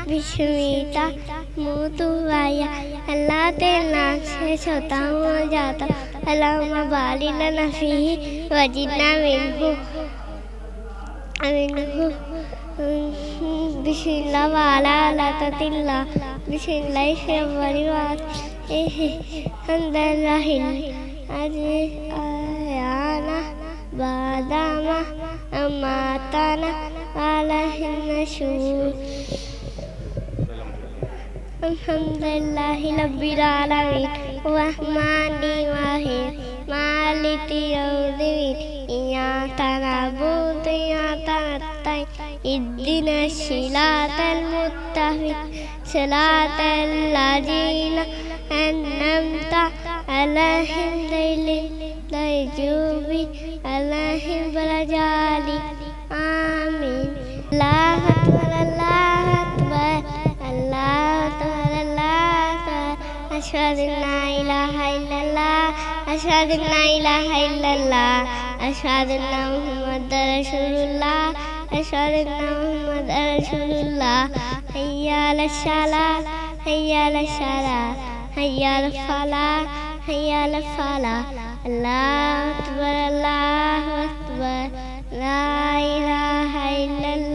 विश्वमीता मुँह तू आया अल्लाह तेरे नाम से सोता हूँ जाता अल्लाहुम्मा बारिक लना फीही वज़िदना मिन्हु बिस्मिल्लाह वाला ला ततिल्ला बिस्मिल्लाह से बड़ी बात अंदरहिल आयाना बादामा अमाताना अलहिन्नशूर अल्हम्दुलिल्लाहि रब्बिल आलमीन अर्रहमानिर रहीम मालिकि यौमिद्दीन इय्याका नअबुदु व इय्याका नस्तईन इहदिनस सिरातल मुस्तक़ीम सिरातल लज़ीना अन्अमता अलैहिम गैरिल मग़्ज़ूबि अलैहिम वलद्दालीन आमीन। अल्लाहु अकबर अल्लाहु अकबर अल्लाहु अकबर अल्लाहु अकबर अशहदु अल्ला इलाहा इल्लल्लाह अशहदु अल्ला इलाहा इल्लल्लाह अशहदु अन्ना मुहम्मदर रसूलुल्लाह अशहदु अन्ना मुहम्मदर रसूलुल्लाह हय्या अलस सलाह हय्या अलस सलाह हय्या अलल फलाह हय्या अलल फलाह। अल्लाहु अकबर ला इलाहा इल्लल्लाह।